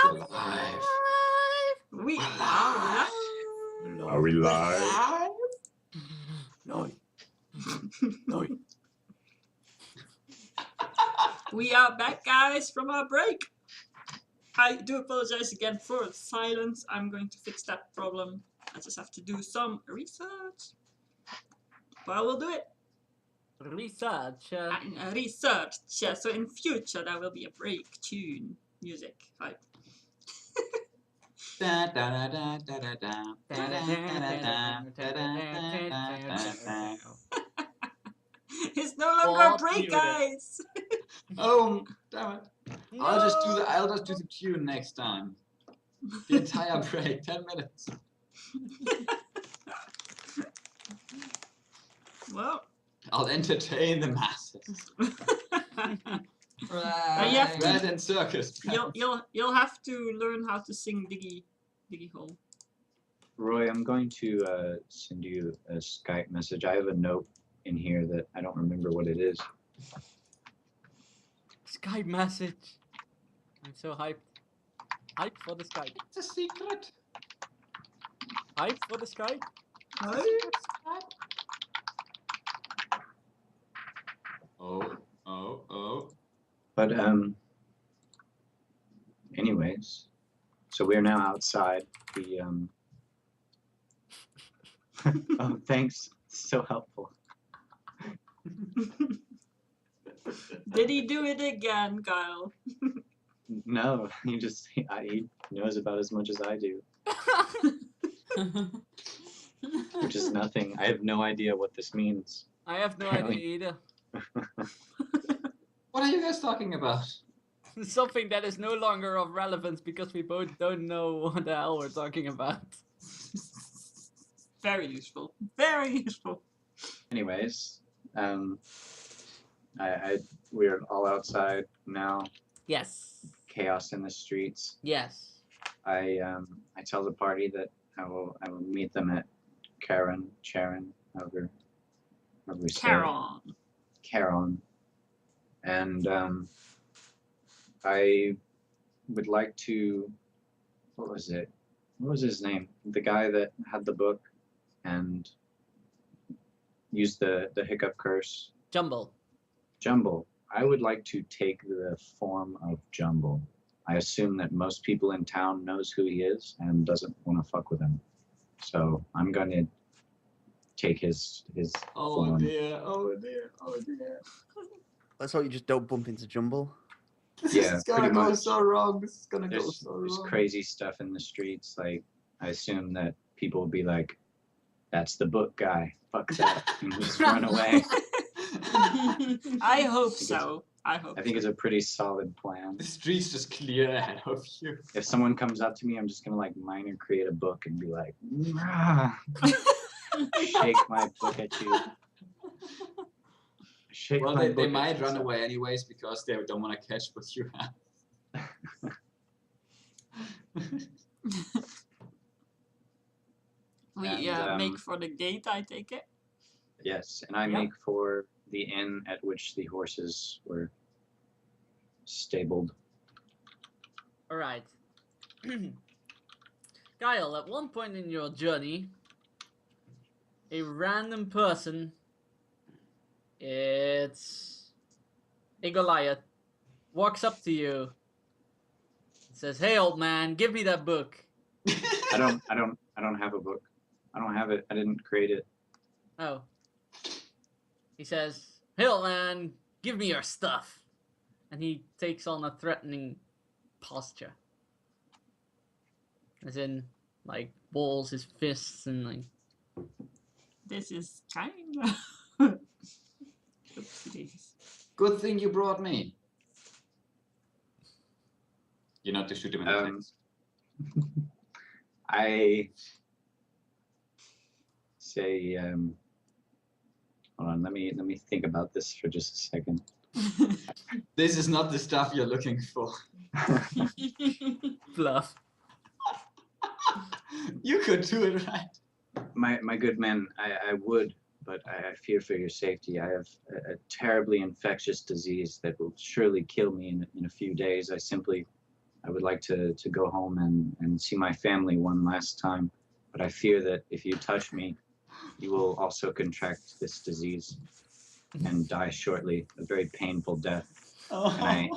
Alive. We Alive. Are we live? Alive. No. No. We are back, guys, from our break. I do apologize again for the silence. I'm going to fix that problem. I just have to do some research. But I will do it. Research. Research. So in future there will be a break tune music. Right. Da, da, da, da, da, da, da, da, da, da, da. It's no longer a What break, music? guys. Oh, damn it! No. I'll just do the tune next time. The entire break, 10 minutes. Well. I'll entertain the masses. Red and circus. You'll have to learn how to sing Diggy Hole. Roy, I'm going to send you a Skype message. I have a note in here that I don't remember what it is. Skype message. I'm so hyped. Hyped for the Skype. It's a secret. Hyped for the Skype. Oh. But anyways, so we're now outside. The oh, thanks. So helpful. Did he do it again, Kyle? No, he knows about as much as I do, which is nothing. I have no idea what this means. I have no idea either. What are you guys talking about? Something that is no longer of relevance because we both don't know what the hell we're talking about. Very useful. Very useful. Anyways, we're all outside now. Yes. Chaos in the streets. Yes. I tell the party that I will meet them at Charon, however we say it. Charon. And I would like to, what was it? What was his name? The guy that had the book and used the hiccup curse. Jumble. Jumble. I would like to take the form of Jumble. I assume that most people in town knows who he is and doesn't want to fuck with him. So I'm going to take his form. Oh dear. Let's hope you just don't bump into Jumble. This Yeah, is gonna pretty go much. so wrong. This is gonna go There's so wrong. crazy stuff in the streets. Like, I assume that people will be like, that's the book guy. Fuck that. And just run away. I hope so. I think it's a pretty solid plan. The street's just clear ahead of you. If someone comes up to me, I'm just going to like minor create a book and be like, "Rah." Shake my book at you. Shake Well, my they book might at run you. away anyways because they don't want to catch what you have. We And, make for the gate, I take it. Yes, and I Yep. make for the inn at which the horses were stabled. Alright. Kyle, at one point in your journey, a random person, it's a Goliath, walks up to you and says, "Hey old man, give me that book." I don't have a book. I don't have it. I didn't create it. Oh. He says, "Hey old man, give me your stuff." And he takes on a threatening posture. As in, like, balls his fists and like... This is kind of... Oopsies. Good thing you brought me. You're not to shoot him in the face. I say, hold on, let me think about this for just a second. This is not the stuff you're looking for. Bluff. You could do it right. My good man, I would, but I fear for your safety. I have a terribly infectious disease that will surely kill me in a few days. I I would like to go home and see my family one last time. But I fear that if you touch me, you will also contract this disease and die shortly, a very painful death. And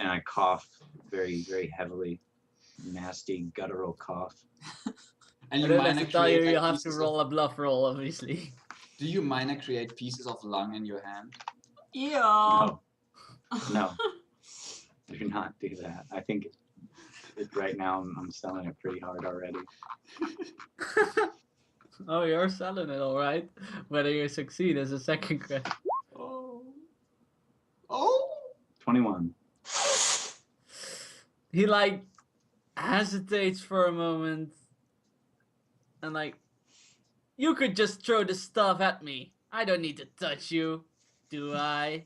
I cough very, very heavily, nasty guttural cough. And I you don't have minor to tell you, create you like have to pieces roll a bluff roll, obviously. Do you minor create pieces of lung in your hand? Yeah. No, no, do not do that. I think right now I'm selling it pretty hard already. Oh, you're selling it, alright. Whether you succeed is a second question. Oh. Oh. 21. He like hesitates for a moment and like, you could just throw the stuff at me. I don't need to touch you, do I?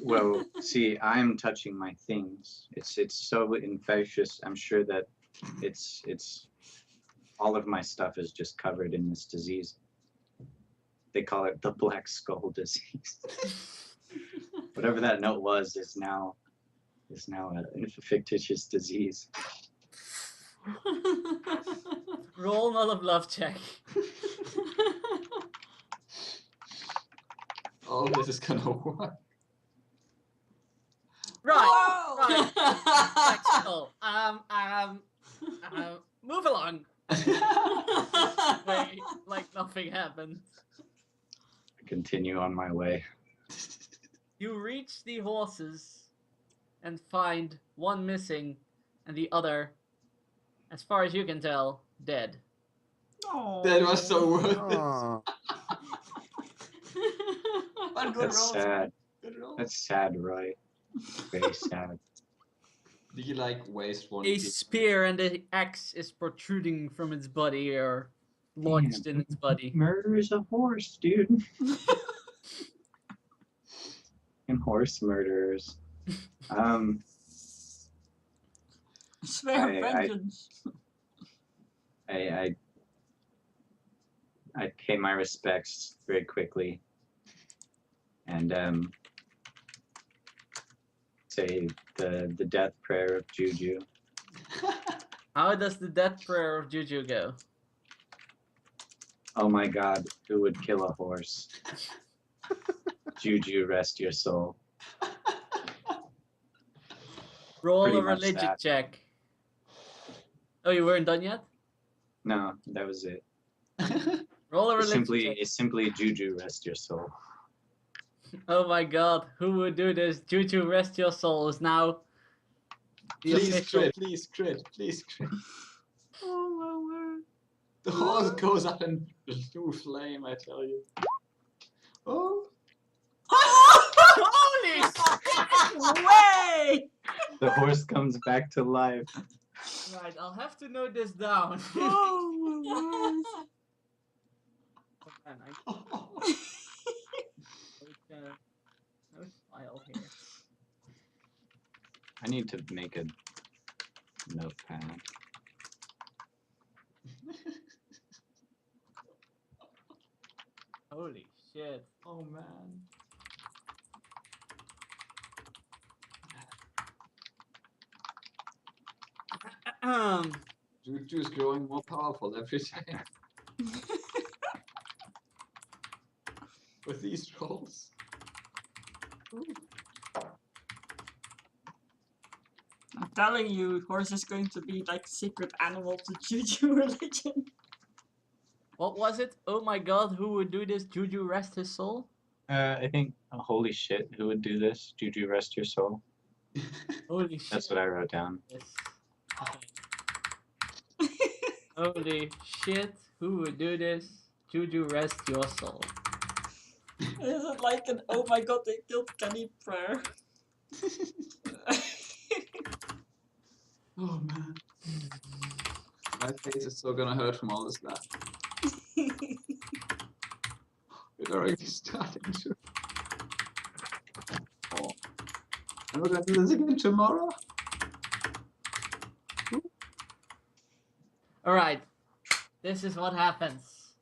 Well, see, I'm touching my things. It's so infectious. I'm sure that it's all of my stuff is just covered in this disease. They call it the Black Skull disease. Whatever that note was is now a fictitious disease. Roll another bluff check. Oh, this is gonna work. Right, right. Black Whoa! Skull. Move along. Wait, like nothing happened. I continue on my way. You reach the horses and find one missing and the other, as far as you can tell, dead. That was so worth it. Oh, But good That's rolls. sad. Good roll. That's sad, Roy. Very sad. Did you like waste one? A piece? spear and the axe is protruding from its body or lodged in its body. Murder is a horse, dude. And horse murderers. Swear I- vengeance. I pay my respects very quickly and say the death prayer of Juju. How does the death prayer of Juju go? Oh my God, who would kill a horse? Juju, rest your soul. Roll Pretty a much religion that. check. Oh, you weren't done yet? No, that was it. Roll a religion check. It's simply Juju, rest your soul. Oh my god, who would do this? Juju, rest your soul is now the Please official. crit, please crit, please crit. Oh my word. The horse goes up in blue flame, I tell you. Oh. Holy Way! The horse comes back to life. Right, I'll have to note this down. Oh my word. Man, I no file here. I need to make a notepad. Holy shit. Oh man. Juju is growing more powerful every day. With these rolls. I'm telling you, horse is going to be like secret animal to Juju religion. What was it? Oh my god, who would do this? Juju, rest his soul? I think, holy shit, who would do this? Juju, rest your soul. Holy shit. That's what I wrote down. Yes. Okay. Holy shit, who would do this? Juju, rest your soul. Is it like an oh my god they killed Kenny prayer? Oh man. My face is so gonna hurt from all this laugh. We're already starting to. Oh. And we're gonna do this again tomorrow? Alright, this is what happens.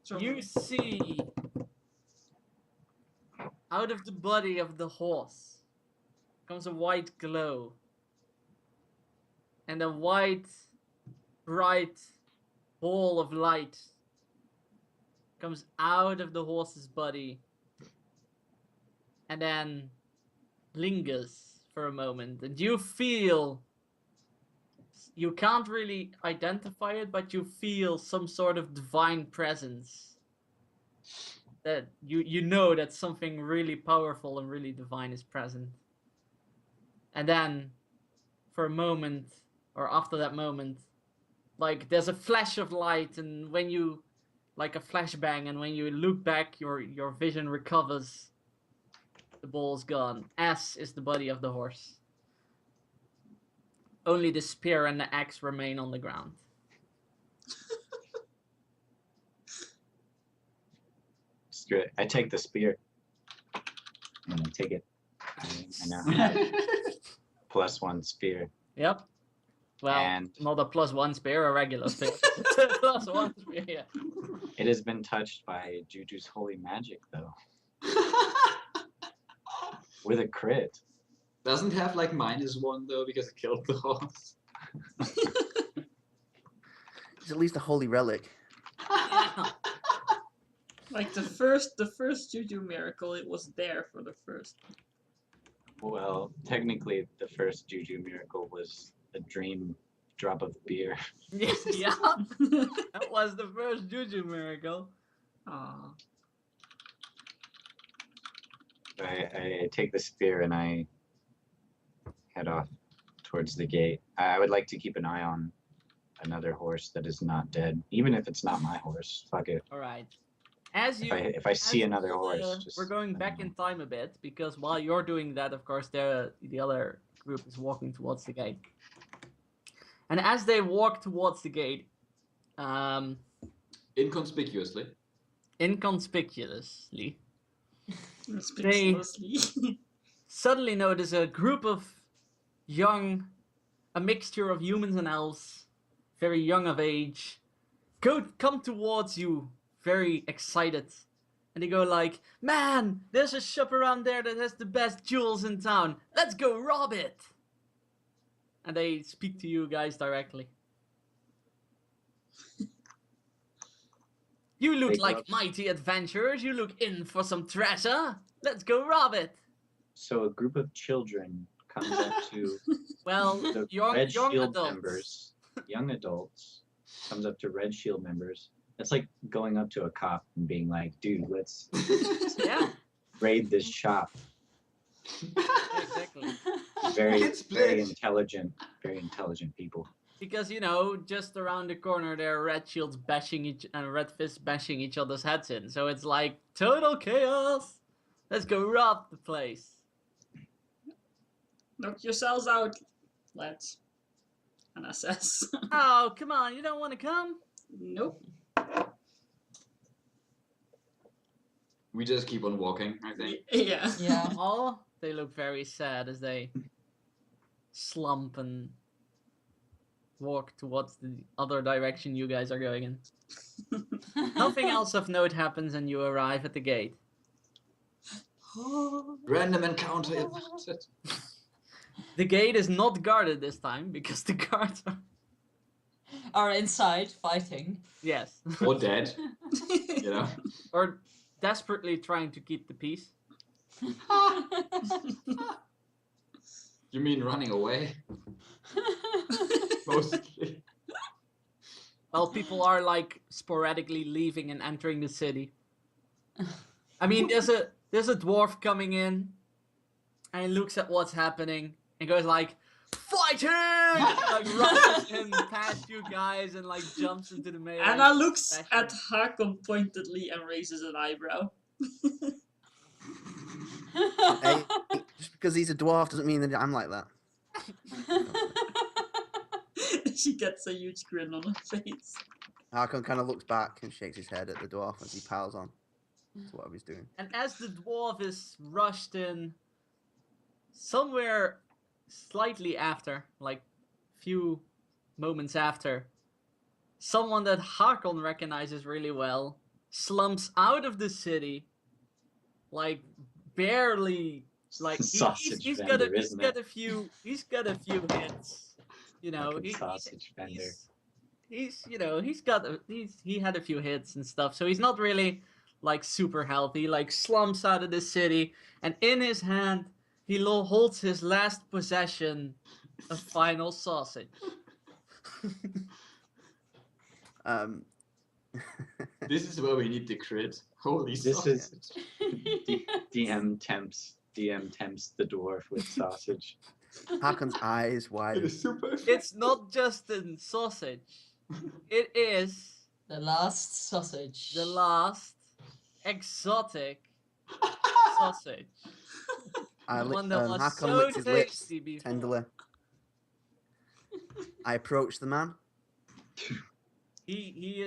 So- You see out of the body of the horse comes a white glow and a white, bright ball of light comes out of the horse's body and then lingers for a moment, and you feel, you can't really identify it, but you feel some sort of divine presence, that you know that something really powerful and really divine is present. And then for a moment, or after that moment, like there's a flash of light, and when you, like a flashbang, and when you look back, your vision recovers. The ball's gone, as is the body of the horse. Only the spear and the axe remain on the ground. Screw it. I take the spear. And I take it. I now have +1 spear. Yep. Well, And not a +1 spear, a regular spear. +1 spear, yeah. it has been touched by Juju's holy magic, though. With a crit. Doesn't have like -1 though because it killed the horse. It's at least a holy relic. Yeah. Like the first Juju miracle, it was there for the first. Well, technically, the first Juju miracle was a dream drop of beer. Yeah, that was the first Juju miracle. Aw. I take the spear and I head off towards the gate. I would like to keep an eye on another horse that is not dead, even if it's not my horse. Fuck it. All right. As you, If I see as another you, horse, just we're going let back me in time a bit, because while you're doing that, of course, the other group is walking towards the gate. And as they walk towards the gate, Inconspicuously. inconspicuously, Conspicuously. suddenly notice a group of young, a mixture of humans and elves, very young of age, come towards you, very excited. And they go like, "Man, there's a shop around there that has the best jewels in town. Let's go rob it!" And they speak to you guys directly. You look Big like ups. mighty adventurers. You look in for some treasure. Let's go rob it. So a group of children comes up to Well, the young Red Shield adults. members, young adults, comes up to Red Shield members. That's like going up to a cop and being like, "Dude, let's Yeah, raid this shop." exactly. Very, It's very split. very intelligent people. Because, you know, just around the corner there are red shields bashing and red fists bashing each other's heads in. So it's like total chaos. Let's go rob the place. Knock yourselves out, lads. And I says, Oh, come on, you don't want to come? nope. We just keep on walking, I think. Yeah. Yeah. Oh, they look very sad as they slump and walk towards the other direction you guys are going in. Nothing else of note happens and you arrive at the gate. Random encounter. The gate is not guarded this time because the guards are... Are inside fighting. Yes. Or dead, you know. Or desperately trying to keep the peace. You mean running away? Mostly. Well, people are like sporadically leaving and entering the city. I mean, there's a dwarf coming in, and he looks at what's happening and goes like, "Fighting!" And, like rushes in past you guys and like jumps into the melee. Anna looks Fashion. at Hakon pointedly and raises an eyebrow. Hey, just because he's a dwarf doesn't mean that I'm like that. She gets a huge grin on her face. Harkon kind of looks back and shakes his head at the dwarf as he piles on. That's what I was doing. And as the dwarf is rushed in, somewhere slightly after, like few moments after, someone that Hakon recognizes really well slumps out of the city, like barely, like Sausage he's vendor, got isn't it? a few hits, You know, Fucking sausage vendor. he's you know he had a few hits and stuff, so he's not really like super healthy. Like slumps out of the city, and in his hand he holds his last possession, a final sausage. Um, This is where we need the crit. Holy This sausage. is DM tempts the dwarf with sausage. Hakon's eyes It widen. is super. It's not just a sausage; it is The last sausage. the last exotic sausage. I One that was Hakon so licks his lips tasty before. tenderly. I approach the man. He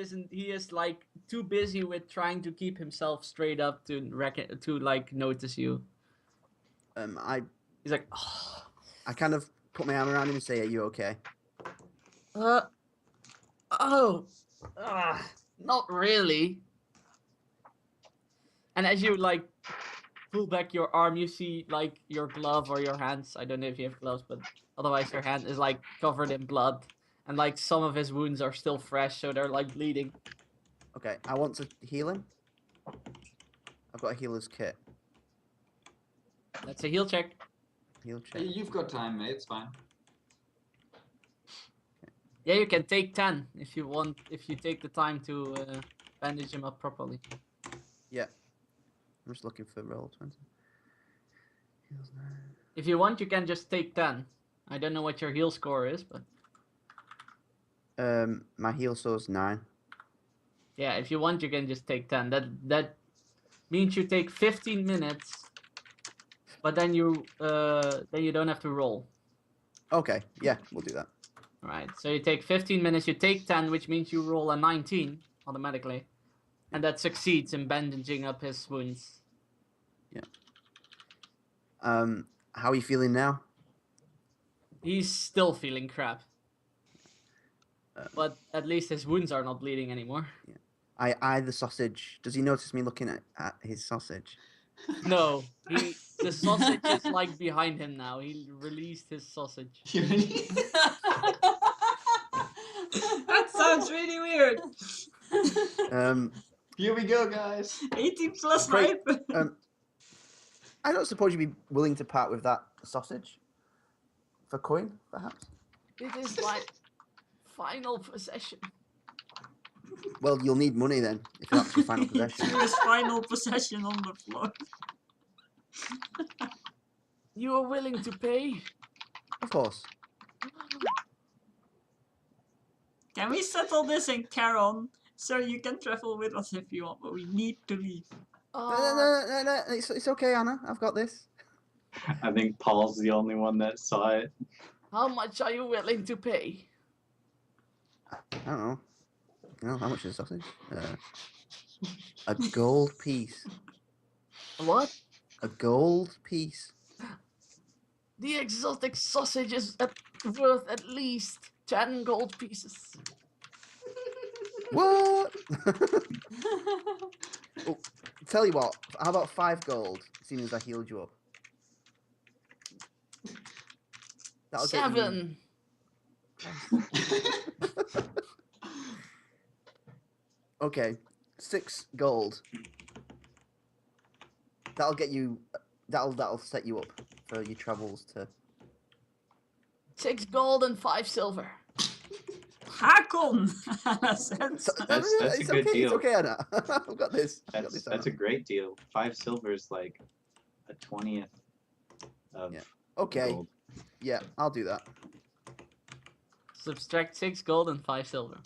is like too busy with trying to keep himself straight up to like notice you. He's like, I kind of put my arm around him and say, "Are you okay?" Not really. And as you like pull back your arm, you see like your glove or your hands. I don't know if you have gloves, but otherwise your hand is like covered in blood, and like some of his wounds are still fresh, so they're like bleeding. Okay, I want to heal him. I've got a healer's kit. That's a heal check. Heal check. You've got time, mate. It's fine. Yeah, you can take 10 if you want. If you take the time to bandage him up properly. Yeah. I'm just looking for roll 20. Heals 9. If you want, you can just take 10. I don't know what your heal score is, but My heal source 9. yeah, if you want, you can just take 10. That means you take 15 minutes, but then you don't have to roll. Okay, yeah, we'll do that. Right. So you take 15 minutes. You take 10, which means you roll a 19 automatically, and that succeeds in bandaging up his wounds. How are you feeling now? He's still feeling crap, but at least his wounds are not bleeding anymore. I eye the sausage. Does he notice me looking at his sausage? No, the sausage is like behind him now. He released his sausage. That sounds really weird. Here we go, guys. 18 plus Great. 5. I don't suppose you'd be willing to part with that sausage for coin, perhaps. It is like final possession. Well, you'll need money then if you actually final possession. Threw his final possession on the floor. You are willing to pay? Of course. Can we settle this in Caron? Sir, you can travel with us if you want, but we need to leave. No. It's okay, Anna. I've got this. I think Paul's the only one that saw it. How much are you willing to pay? I don't know. How much is a sausage? A gold piece. What? A gold piece. The exotic sausage is worth at least 10 gold pieces. What? Oh, tell you what. How about 5 gold? Seeing as I healed you up. That'll get you- 7. Okay, 6 gold. That'll get you. That'll set you up for your travels to. 6 gold and 5 silver. Hakon! Anna said So, so. That's a it's good okay. deal. It's okay, Anna. I've got this. I've got That's this, a Anna. great deal. 5 silver is like a 20th of Yeah. Okay. gold. Yeah, I'll do that. Subtract 6 gold and 5 silver.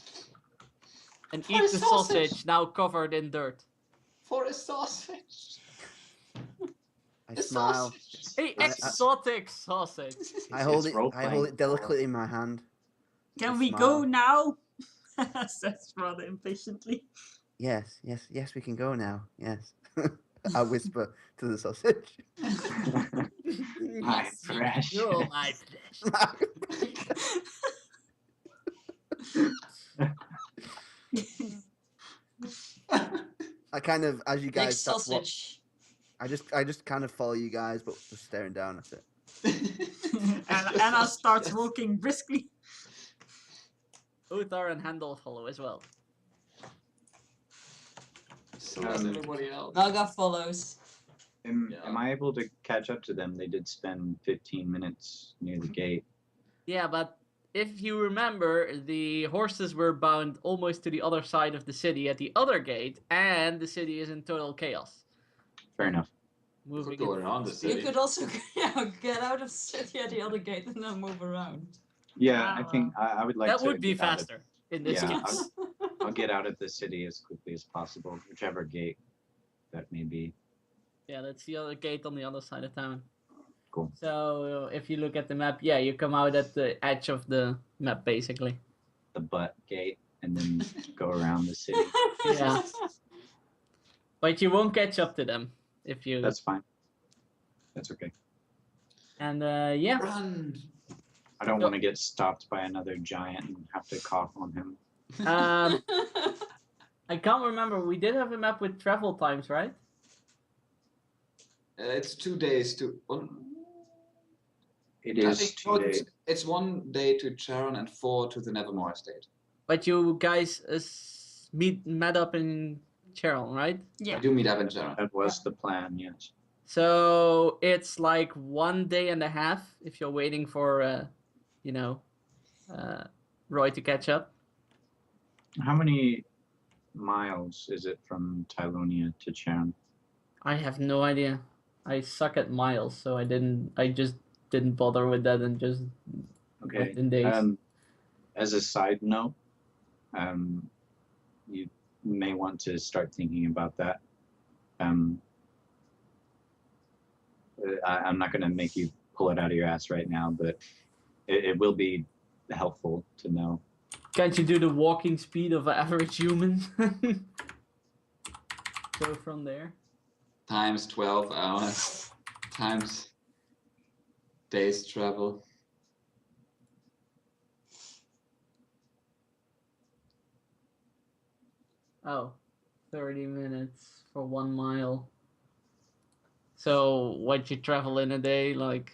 And For eat a the sausage. sausage now covered in dirt. For a sausage. I A smile. sausage. A exotic sausage. I hold It's it. I hold role-playing. it delicately in my hand. Can I we smile. go now? Says rather impatiently. Yes, we can go now. Yes. I whisper to the sausage. My precious. You're my flesh. I kind of, as you Big guys, that's what sausage. I just kind of follow you guys, but just staring down at it. And Anna starts walking briskly. Uthar and Handel follow as well. So does everybody else. Naga follows. Am Yeah. I able to catch up to them? They did spend 15 minutes near the gate. Yeah, but if you remember, the horses were bound almost to the other side of the city at the other gate, and the city is in total chaos. Fair enough. Moving go it around the fast. city. You could also get out of city at the other gate and then move around. Yeah, I think I would like That to. would be get out of- faster in this Yeah, case. I'll get out of the city as quickly as possible, whichever gate that may be. Yeah, that's the other gate on the other side of town. Cool. So if you look at the map, yeah, you come out at the edge of the map basically. The butt gate and then go around the city. Yeah. But you won't catch up to them if you. That's fine. That's okay. And yeah. Run. I don't So- want to get stopped by another giant and have to cough on him. I can't remember. We did have a map with travel times, right? It's 2 days to. It I is think 2 days. it's 1 day to Charon and 4 to the Nevermore estate. But you guys met up in Cheryl, right? I do meet up in Charon. That was the plan, yes. So it's like 1 day and a half if you're waiting for, Roy to catch up. How many miles is it from Tylonia to Charon? I have no idea. I suck at miles, so I just didn't bother with that and just Okay. went in days. As a side note, you may want to start thinking about that. I'm not going to make you pull it out of your ass right now, but it will be helpful to know. Can't you do the walking speed of an average human? Go from there. Times 12 hours. Times days travel. Oh, 30 minutes for 1 mile. So what you travel in a day, like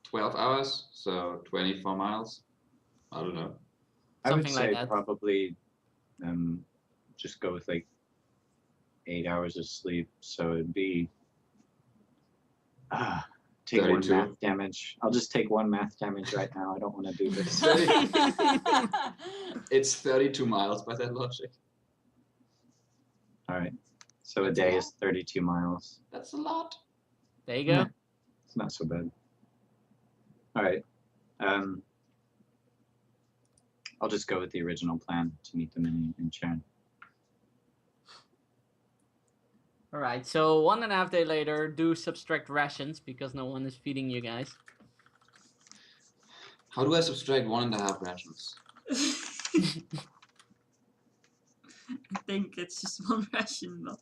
12 hours, so 24 miles. I don't know. I would Something like say that. probably just go with like 8 hours of sleep. So it'd be take 1 32. math damage. I'll just take 1 math damage right now. I don't want to do this. It's 32 miles by that logic. All right. So a day is 32 miles. That's a lot. there you go. Yeah. It's not so bad. All right. I'll just go with the original plan to meet them in Charon. All right. So 1.5 days later, do subtract rations because no one is feeding you guys. How do I subtract 1.5 rations? I think it's just one ration though.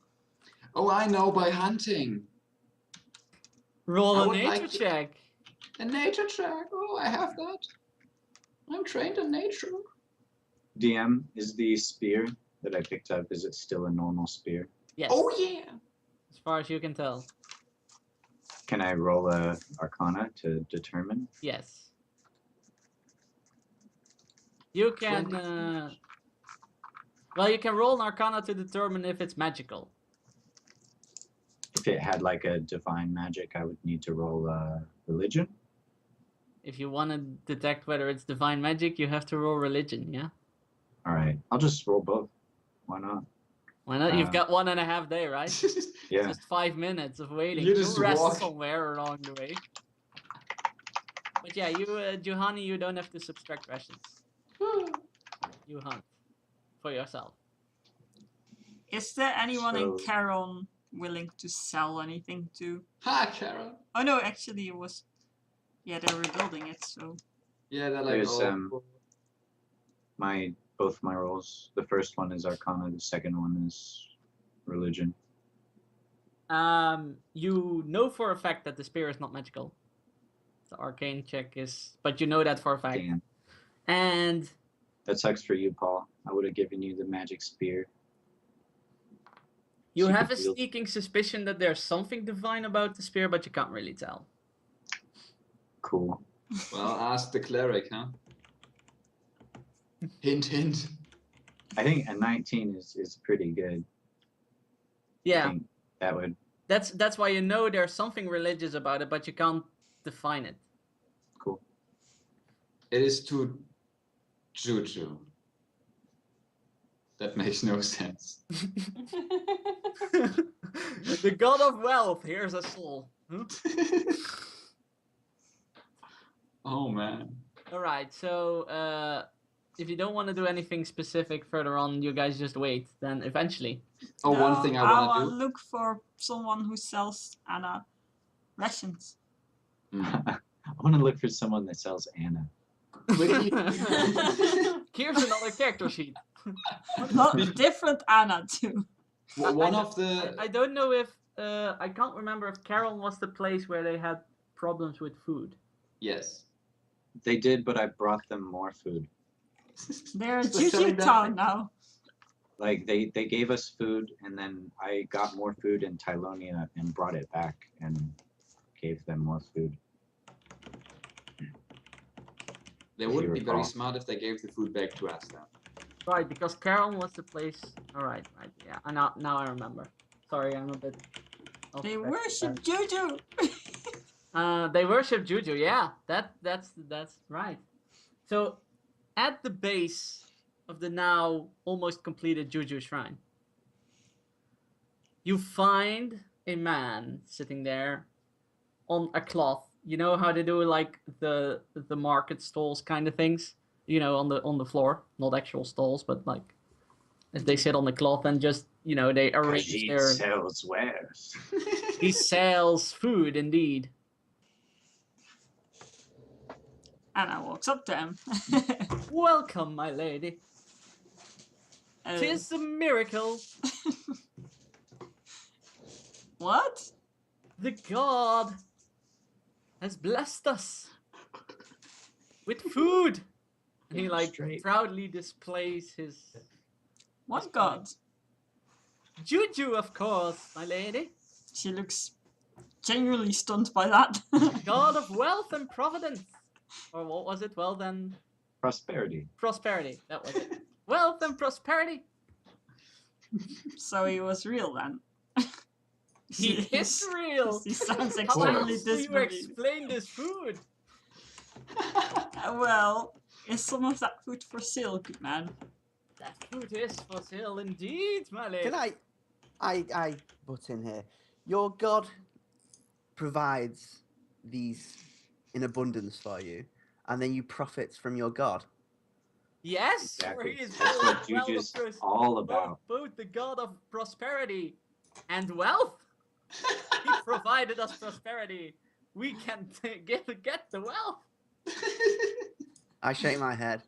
Oh, I know, by hunting. Roll I a would nature like to- check. A nature check. Oh, I have that. I'm trained in nature. DM, is the spear that I picked up, is it still a normal spear? Yes. Oh yeah. As far as you can tell. Can I roll a Arcana to determine? Yes. You can. 20. Well, you can roll an Arcana to determine if it's magical. If it had like a divine magic, I would need to roll a religion. If you want to detect whether it's divine magic, you have to roll religion. Yeah. All right, I'll just roll both. Why not? Why not? You've Uh, got 1.5 days, right? Yeah. Just 5 minutes of waiting. You You'll just rest walk. somewhere along the way. But yeah, you, Juhani, you don't have to subtract rations. You hunt for yourself. Is there anyone in So- Charon willing to sell anything to? Hi, Karen. Oh no, actually it was. Yeah, they're rebuilding it, so. Yeah, they're like, There's, oh, Both my rolls. The first one is Arcana. The second one is religion. You know for a fact that the spear is not magical. The arcane check is, but you know that for a fact. Damn. And That sucks for you, Paul. I would have given you the magic spear. you So you have a could wield- sneaking suspicion that there's something divine about the spear, but you can't really tell. Cool. well, ask the cleric, huh? Hint, hint. I think a 19 is pretty good. I Yeah, think that would. that's why you know there's something religious about it, but you can't define it. Cool. It is to Juju. That makes no sense. The god of wealth, here's a soul. Oh man. Alright, so if you don't want to do anything specific further on, you guys just wait. Then eventually. Oh, one No, thing I I'll want to do. look for someone who sells Anna rations. Mm. I want to look for someone that sells Anna. Here's another character sheet. Not different Anna too. One of the. I don't know if I can't remember if Carol was the place where they had problems with food. Yes. They did, but I brought them more food. They're So Juju selling that Town thing? now. Like they gave us food, and then I got more food in Tylonia and brought it back and gave them more food. They If would you be very recall. smart if they gave the food back to us then. Right, because Carol was the place. Right, yeah. Now I remember. Sorry, I'm a bit. off They track with worship Juju. that. They worship Juju. Yeah, that's right. So, at the base of the now almost completed Juju shrine, you find a man sitting there on a cloth. You know how they do like the market stalls kind of things, you know, on the floor, not actual stalls, but like as they sit on the cloth and just they arrange Khajiit their. sells wares. He sells food indeed. Anna walks up to him. Welcome, my lady. Uh, 'Tis a miracle. what? The god has blessed us with food. And he like Straight. proudly displays his What god? Juju, of course, my lady. She looks genuinely stunned by that. God of wealth and providence. Or what was it? Wealth and Prosperity. prosperity. That was it. Wealth and prosperity. So he was real then. He is real. He sounds How extremely else do you disbelieved. explain this food? Well, is some of that food for sale, good man? That food is for sale indeed, my lady. Can I butt in here? Your god provides these in abundance for you, and then you profit from your god. Yes, for Exactly. he is That's both, what well, Juju's of course, all about. both the god of prosperity and wealth. He provided us prosperity. We can get the wealth. I shake my head.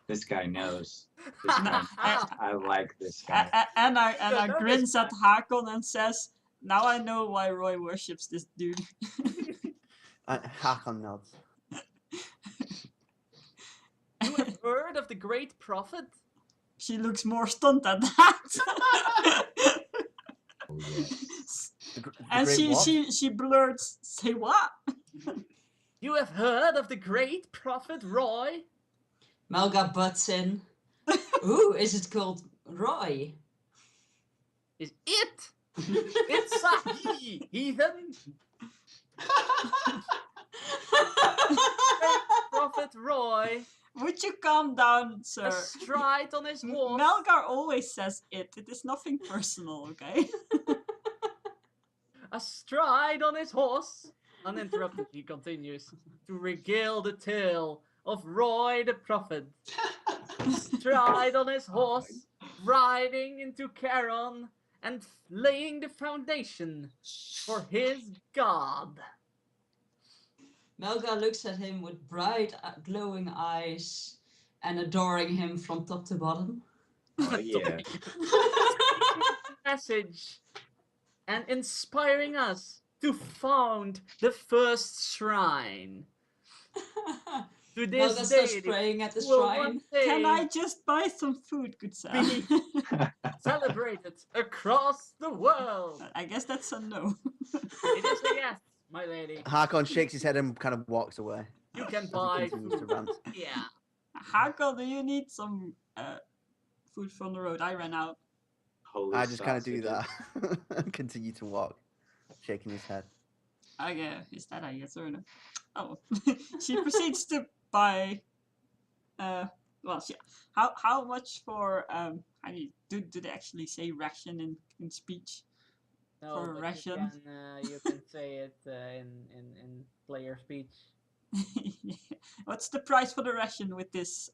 This guy knows. This guy, I like this guy. Anna that grins is at Hakon and says, "Now I know why Roy worships this dude." Hakon nods. You have heard of the great prophet? She looks more stunned at that. Oh, yes. The And great what? she blurts, "Say what?" You have heard of the great prophet Roy? Melga butts in. Ooh, is it called Roy? Is it? It's a he, heathen. Prophet Roy, Would you calm down, sir? astride on his horse. Melgar always says it. It is nothing personal, okay? Astride on his horse. Uninterrupted, he continues to regale the tale of Roy the prophet. Astride on his horse, riding into Charon and laying the foundation for his god. Melga looks at him with bright, glowing eyes and adoring him from top to bottom. Oh, yeah. Message and inspiring us to found the first shrine to this Melga starts deity praying at the will shrine. one day Can I just buy some food, good sir? celebrated across the world. I guess that's a no. It is a yes, my lady. Hakon shakes his head and kind of walks away. You can As he buy continues to food. rant. Yeah. Hagel, do you need some food from the road? I ran out. Holy I just kind of do sausages. that and continue to walk, shaking his head. Okay, is that a yes or no? Oh, she proceeds to buy. Well, how much for how do they actually say ration in speech? No, For a but ration? you can say it in player speech. What's the price for the ration with this